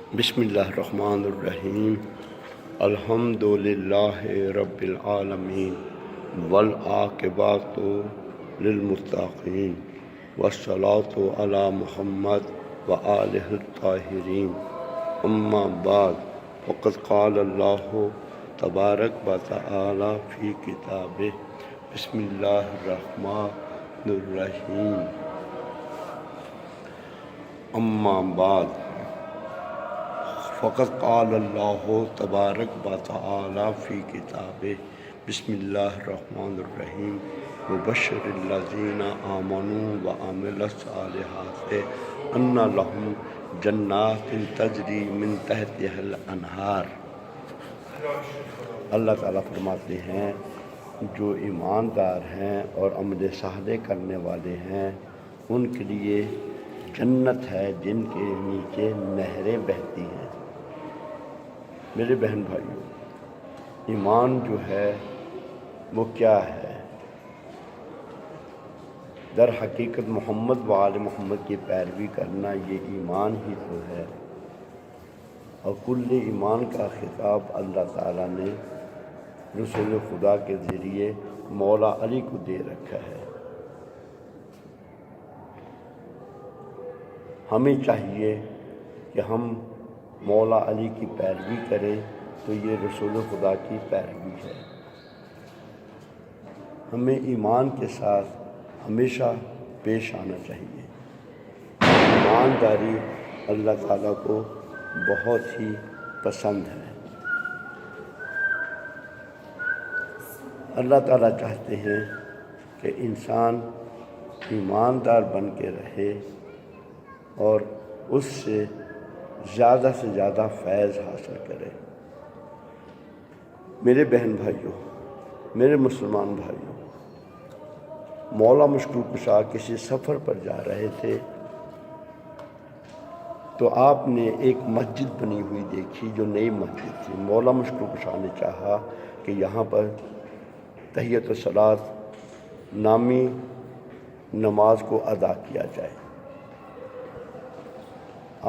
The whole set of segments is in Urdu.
بسم اللہ الرحمن الرحیم الحمد للہ رب العالمین والعاقبۃ للمتقین والصلاۃ علی محمد وآلہ الطاہرین اما بعد فقد قال اللہ تبارک و تعالی فی کتابہ بسم اللہ الرحمن الرحیم اما بعد فقط قال اللہ تبارک و تعالی فی کتابہ بسم اللہ الرحمن الرحیم وبشر الذین آمنوا وعملوا الصالحات ان لہم جنات تجری من تحتها الانہار۔ اللہ تعالیٰ فرماتے ہیں جو ایماندار ہیں اور عمل صالح کرنے والے ہیں ان کے لیے جنت ہے جن کے نیچے نہریں بہتی ہیں۔ میرے بہن بھائیوں، ایمان جو ہے وہ کیا ہے؟ در حقیقت محمد و آل محمد کی پیروی کرنا یہ ایمان ہی تو ہے، اور کل ایمان کا خطاب اللہ تعالیٰ نے رسول خدا کے ذریعے مولا علی کو دے رکھا ہے۔ ہمیں چاہیے کہ ہم مولا علی کی پیروی کریں، تو یہ رسول خدا کی پیروی ہے۔ ہمیں ایمان کے ساتھ ہمیشہ پیش آنا چاہیے۔ ایمانداری اللہ تعالیٰ کو بہت ہی پسند ہے۔ اللہ تعالیٰ چاہتے ہیں کہ انسان ایماندار بن کے رہے اور اس سے زیادہ فیض حاصل کرے۔ میرے بہن بھائیوں، میرے مسلمان بھائیوں، مولا مشکل کشا کسی سفر پر جا رہے تھے تو آپ نے ایک مسجد بنی ہوئی دیکھی جو نئی مسجد تھی۔ مولا مشکل کشا نے چاہا کہ یہاں پر تحیۃ الصلاۃ نامی نماز کو ادا کیا جائے۔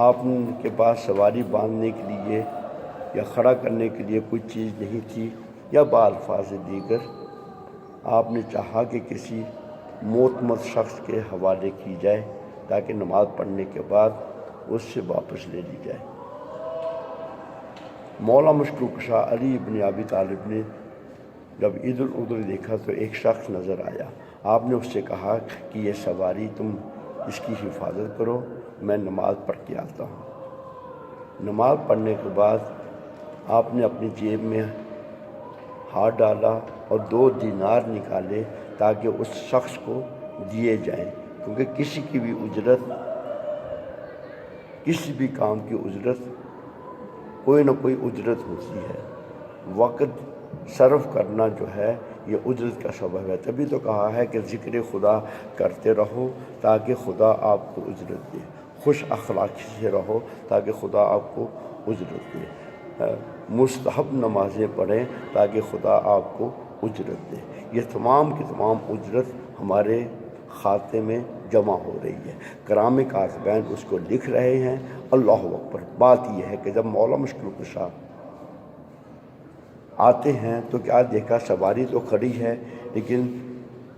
آپ کے پاس سواری باندھنے کے لیے یا کھڑا کرنے کے لیے کوئی چیز نہیں تھی، یا بالفاظ دیگر آپ نے چاہا کہ کسی معتمد شخص کے حوالے کی جائے تاکہ نماز پڑھنے کے بعد اس سے واپس لے لی جائے۔ مولا مشکل کشا علی ابن ابی طالب نے جب ادھر ادھر دیکھا تو ایک شخص نظر آیا۔ آپ نے اس سے کہا کہ یہ سواری تم اس کی حفاظت کرو، میں نماز پڑھ کے آتا ہوں۔ نماز پڑھنے کے بعد آپ نے اپنی جیب میں ہاتھ ڈالا اور 2 دینار نکالے تاکہ اس شخص کو دیے جائیں، کیونکہ کسی کی بھی اجرت، کسی بھی کام کی اجرت کوئی نہ کوئی اجرت ہوتی ہے۔ وقت صرف کرنا جو ہے یہ اجرت کا سبب ہے۔ تبھی تو کہا ہے کہ ذکر خدا کرتے رہو تاکہ خدا آپ کو اجرت دے، خوش اخلاقی سے رہو تاکہ خدا آپ کو اجرت دے، مستحب نمازیں پڑھیں تاکہ خدا آپ کو اجرت دے۔ یہ تمام کی تمام اجرت ہمارے کھاتے میں جمع ہو رہی ہے۔ کرام کاتبین اس کو لکھ رہے ہیں۔ اللہ اکبر۔ بات یہ ہے کہ جب مولا مشکل کشا آتے ہیں تو کیا دیکھا، سواری تو کھڑی ہے لیکن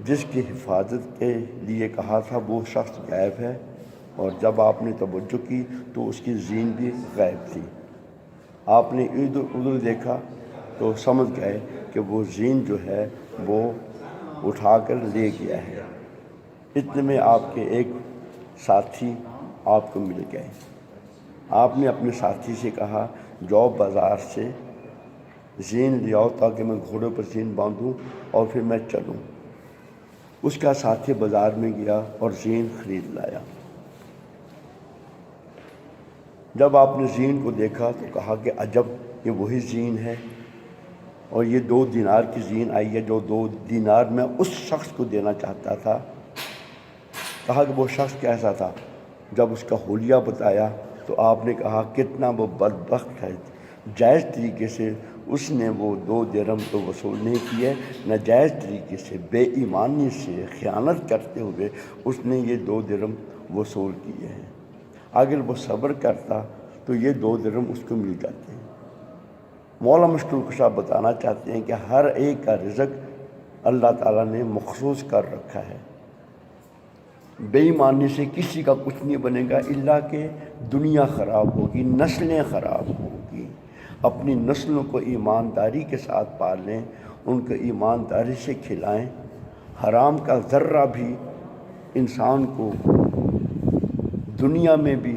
جس کی حفاظت کے لیے کہا تھا وہ شخص غائب ہے، اور جب آپ نے توجہ کی تو اس کی زین بھی غائب تھی۔ آپ نے ادھر ادھر دیکھا تو سمجھ گئے کہ وہ زین جو ہے وہ اٹھا کر لے گیا ہے۔ اتنے میں آپ کے ایک ساتھی آپ کو مل گئے۔ آپ نے اپنے ساتھی سے کہا جاؤ بازار سے زین لے آؤ تاکہ میں گھوڑے پر زین باندھوں اور پھر میں چلوں۔ اس کا ساتھی بازار میں گیا اور زین خرید لایا۔ جب آپ نے زین کو دیکھا تو کہا کہ عجب، یہ وہی زین ہے، اور یہ 2 دینار کی زین آئی ہے جو 2 دینار میں اس شخص کو دینا چاہتا تھا۔ کہا کہ وہ شخص کیسا تھا؟ جب اس کا حلیہ بتایا تو آپ نے کہا کتنا وہ بدبخت ہے، جائز طریقے سے اس نے وہ 2 درہم تو وصول نہیں کیے، ناجائز طریقے سے بے ایمانی سے خیانت کرتے ہوئے اس نے یہ 2 درہم وصول کیے ہیں۔ اگر وہ صبر کرتا تو یہ 2 درہم اس کو مل جاتے ہیں۔ مولا مشکل کشا بتانا چاہتے ہیں کہ ہر ایک کا رزق اللہ تعالیٰ نے مخصوص کر رکھا ہے۔ بے ایمانی سے کسی کا کچھ نہیں بنے گا الا کہ دنیا خراب ہوگی، نسلیں خراب ہوگی۔ اپنی نسلوں کو ایمانداری کے ساتھ پالیں، ان کو ایمانداری سے کھلائیں۔ حرام کا ذرہ بھی انسان کو دنیا میں بھی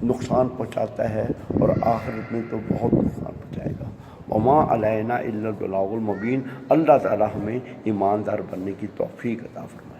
نقصان پہنچاتا ہے اور آخرت میں تو بہت نقصان پہنچائے گا۔ وما علینا الا البلاغ المبین۔ اللہ تعالی ہمیں ایماندار بننے کی توفیق عطا فرمائے۔